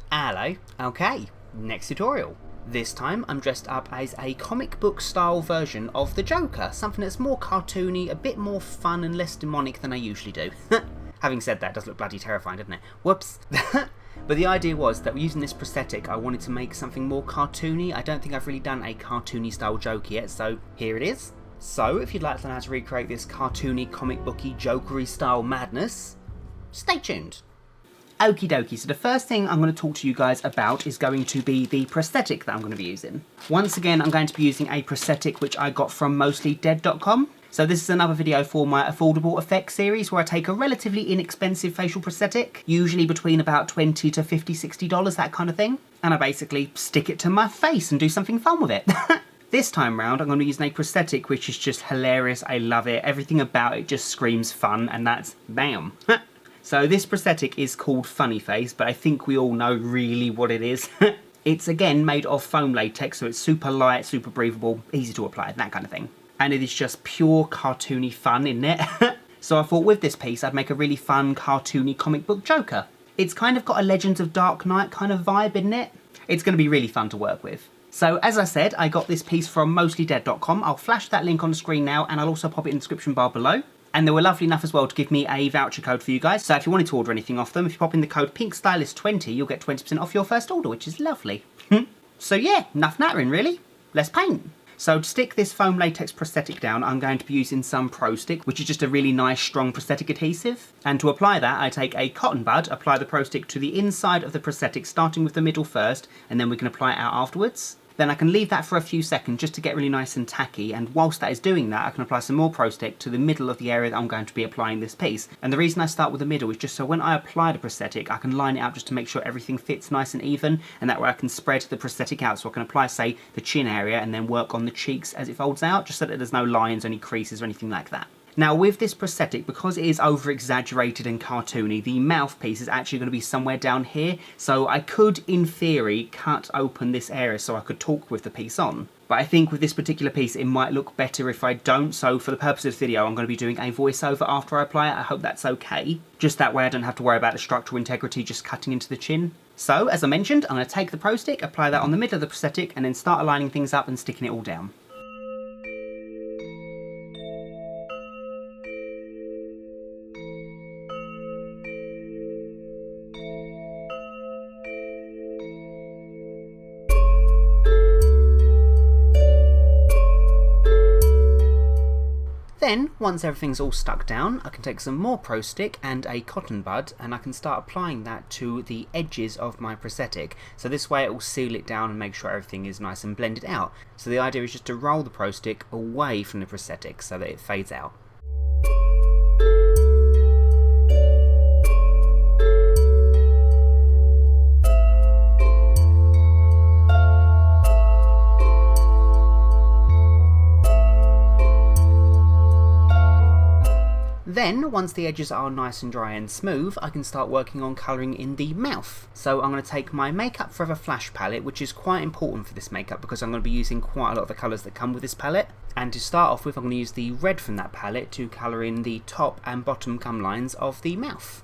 Hello. Okay, next tutorial. This time I'm dressed up as a comic book style version of the Joker, something that's more cartoony, a bit more fun and less demonic than I usually do. Having said that, it does look bloody terrifying, doesn't it? Whoops. But the idea was that using this prosthetic I wanted to make something more cartoony. I don't think I've really done a cartoony style Joker yet, so here it is. So if you'd like to learn how to recreate this cartoony, comic booky, jokery style madness, stay tuned. Okie dokie, so the first thing I'm going to talk to you guys about is going to be the prosthetic that I'm going to be using. Once again, I'm going to be using a prosthetic which I got from mostlydead.com. So this is another video for my affordable effects series where I take a relatively inexpensive facial prosthetic, usually between about $20 to $50, $60, that kind of thing, and I basically stick it to my face and do something fun with it. This time round, I'm going to be using a prosthetic which is just hilarious. I love it. Everything about it just screams fun, and that's BAM. So this prosthetic is called Funny Face, but I think we all know really what it is. It's again made of foam latex, so it's super light, super breathable, easy to apply, that kind of thing. And it is just pure cartoony fun, isn't it? So I thought with this piece I'd make a really fun cartoony comic book Joker. It's kind of got a Legends of Dark Knight kind of vibe, isn't it? It's going to be really fun to work with. So as I said, I got this piece from mostlydead.com. I'll flash that link on the screen now, and I'll also pop it in the description bar below. And they were lovely enough as well to give me a voucher code for you guys. So if you wanted to order anything off them, if you pop in the code Pinkstylist20, you'll get 20% off your first order, which is lovely. So yeah, enough nattering really. Let's paint. So to stick this foam latex prosthetic down, I'm going to be using some Pro Stick, which is just a really nice, strong prosthetic adhesive. And to apply that, I take a cotton bud, apply the Pro Stick to the inside of the prosthetic, starting with the middle first, and then we can apply it out afterwards. Then I can leave that for a few seconds just to get really nice and tacky, and whilst that is doing that I can apply some more Pro Stick to the middle of the area that I'm going to be applying this piece. And the reason I start with the middle is just so when I apply the prosthetic I can line it up just to make sure everything fits nice and even, and that way I can spread the prosthetic out, so I can apply, say, the chin area and then work on the cheeks as it folds out, just so that there's no lines, any creases or anything like that. Now with this prosthetic, because it is over exaggerated and cartoony, the mouthpiece is actually going to be somewhere down here, so I could in theory cut open this area so I could talk with the piece on. But I think with this particular piece it might look better if I don't, so for the purpose of this video I'm going to be doing a voiceover after I apply it. I hope that's okay. Just that way I don't have to worry about the structural integrity just cutting into the chin. So as I mentioned, I'm going to take the Pro Stick, apply that on the middle of the prosthetic, and then start aligning things up and sticking it all down. Then, once everything's all stuck down, I can take some more Pro Stick and a cotton bud, and I can start applying that to the edges of my prosthetic. So this way it will seal it down and make sure everything is nice and blended out. So the idea is just to roll the Pro Stick away from the prosthetic so that it fades out. Then, once the edges are nice and dry and smooth, I can start working on colouring in the mouth. So I'm going to take my Makeup Forever Flash palette, which is quite important for this makeup because I'm going to be using quite a lot of the colours that come with this palette. And to start off with, I'm going to use the red from that palette to colour in the top and bottom gum lines of the mouth.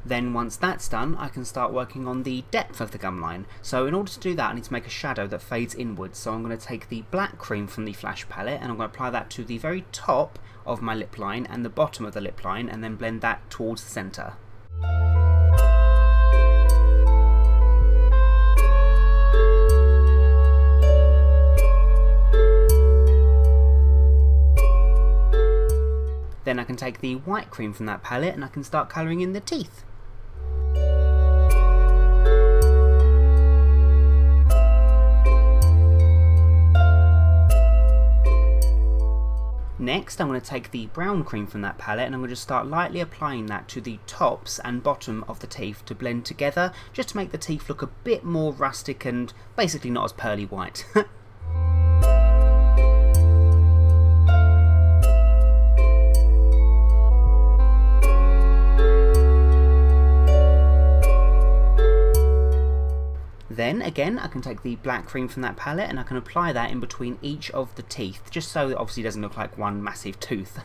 Then once that's done, I can start working on the depth of the gum line. So in order to do that, I need to make a shadow that fades inwards. So I'm going to take the black cream from the Flash palette and I'm going to apply that to the very top of my lip line and the bottom of the lip line, and then blend that towards the centre. Then I can take the white cream from that palette and I can start colouring in the teeth. Next, I'm going to take the brown cream from that palette and I'm going to just start lightly applying that to the tops and bottom of the teeth to blend together, just to make the teeth look a bit more rustic and basically not as pearly white. Then again, I can take the black cream from that palette and I can apply that in between each of the teeth, just so it obviously doesn't look like one massive tooth.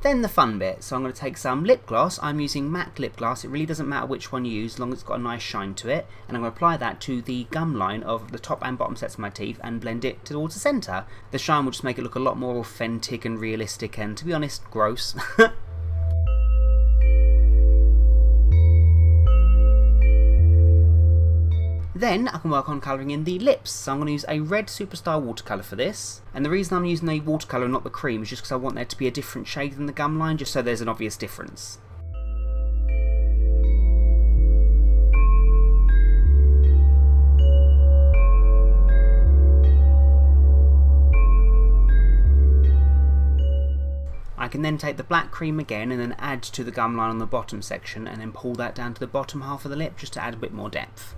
Then the fun bit, so I'm going to take some lip gloss. I'm using M.A.C LipGlass. It really doesn't matter which one you use as long as it's got a nice shine to it, and I'm going to apply that to the gum line of the top and bottom sets of my teeth and blend it towards the centre. The shine will just make it look a lot more authentic and realistic and, to be honest, gross. Then I can work on colouring in the lips, so I'm going to use a red Superstar watercolour for this, and the reason I'm using the watercolour and not the cream is just because I want there to be a different shade than the gum line, just so there's an obvious difference. I can then take the black cream again and then add to the gum line on the bottom section and then pull that down to the bottom half of the lip just to add a bit more depth.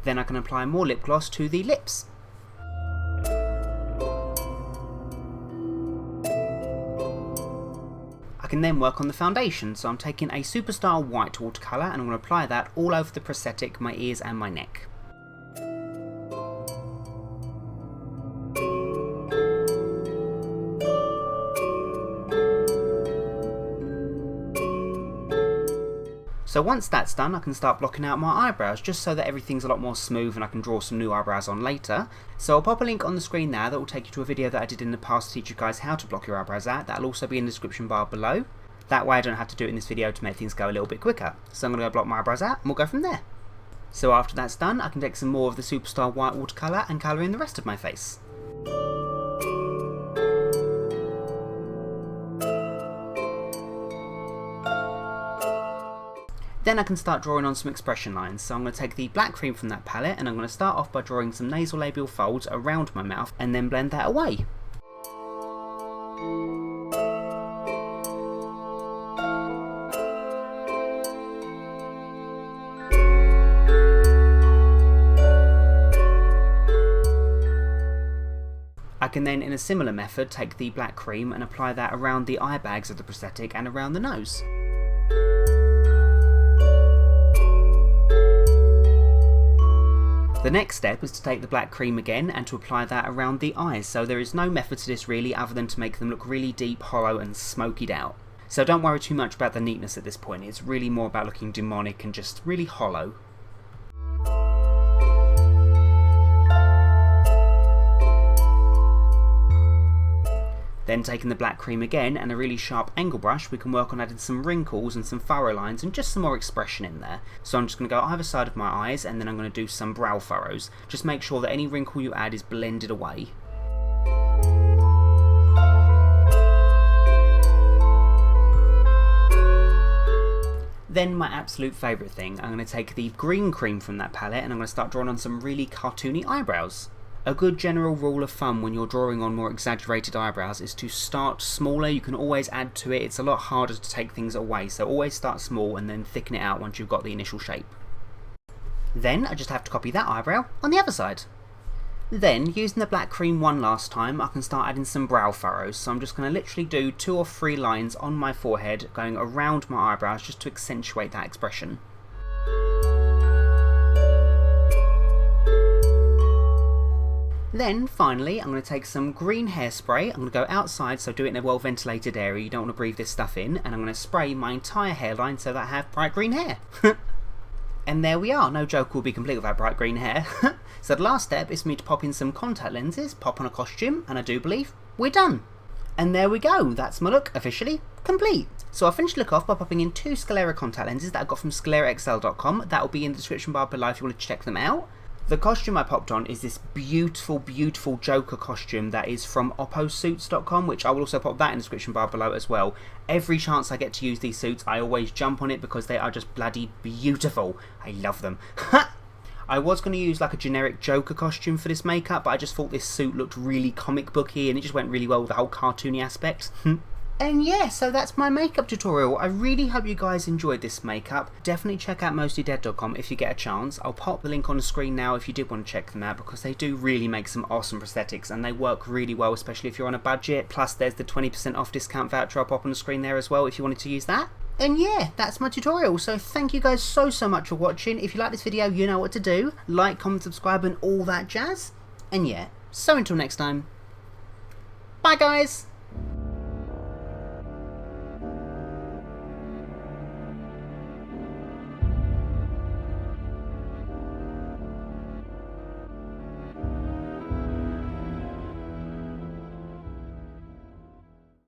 Then I can apply more lip gloss to the lips. I can then work on the foundation, so I'm taking a Superstar white watercolour and I'm going to apply that all over the prosthetic, my ears and my neck. So once that's done, I can start blocking out my eyebrows, just so that everything's a lot more smooth and I can draw some new eyebrows on later. So I'll pop a link on the screen now that will take you to a video that I did in the past to teach you guys how to block your eyebrows out. That'll also be in the description bar below. That way I don't have to do it in this video to make things go a little bit quicker. So I'm going to go block my eyebrows out and we'll go from there. So after that's done, I can take some more of the Superstar white watercolour and colour in the rest of my face. Then I can start drawing on some expression lines, so I'm going to take the black cream from that palette and I'm going to start off by drawing some nasolabial folds around my mouth and then blend that away. I can then, in a similar method, take the black cream and apply that around the eye bags of the prosthetic and around the nose. The next step is to take the black cream again and to apply that around the eyes, so there is no method to this really other than to make them look really deep, hollow and smokied out. So don't worry too much about the neatness at this point, it's really more about looking demonic and just really hollow. Then taking the black cream again and a really sharp angle brush, we can work on adding some wrinkles and some furrow lines and just some more expression in there. So I'm just going to go either side of my eyes and then I'm going to do some brow furrows. Just make sure that any wrinkle you add is blended away. Then my absolute favourite thing, I'm going to take the green cream from that palette and I'm going to start drawing on some really cartoony eyebrows. A good general rule of thumb when you're drawing on more exaggerated eyebrows is to start smaller. You can always add to it, it's a lot harder to take things away, so always start small and then thicken it out once you've got the initial shape. Then I just have to copy that eyebrow on the other side. Then, using the black cream one last time, I can start adding some brow furrows, so I'm just going to literally do 2 or 3 lines on my forehead going around my eyebrows just to accentuate that expression. Then, finally, I'm going to take some green hairspray. I'm going to go outside, so do it in a well-ventilated area. You don't want to breathe this stuff in. And I'm going to spray my entire hairline so that I have bright green hair. And there we are. No joke will be complete without bright green hair. So the last step is for me to pop in some contact lenses, pop on a costume, and I do believe we're done. And there we go. That's my look officially complete. So I'll finish the look off by popping in 2 sclera contact lenses that I got from scleraxl.com. That will be in the description bar below if you want to check them out. The costume I popped on is this beautiful, beautiful Joker costume that is from opposuits.com, which I will also pop that in the description bar below as well. Every chance I get to use these suits, I always jump on it because they are just bloody beautiful. I love them. I was going to use like a generic Joker costume for this makeup, but I just thought this suit looked really comic booky and it just went really well with the whole cartoony aspect. And yeah, so that's my makeup tutorial. I really hope you guys enjoyed this makeup. Definitely check out mostlydead.com if you get a chance. I'll pop the link on the screen now if you did want to check them out, because they do really make some awesome prosthetics and they work really well, especially if you're on a budget. Plus there's the 20% off discount voucher I'll pop on the screen there as well if you wanted to use that. And yeah, that's my tutorial. So thank you guys so much for watching. If you like this video, you know what to do. Like, comment, subscribe and all that jazz. And yeah, so until next time, bye guys!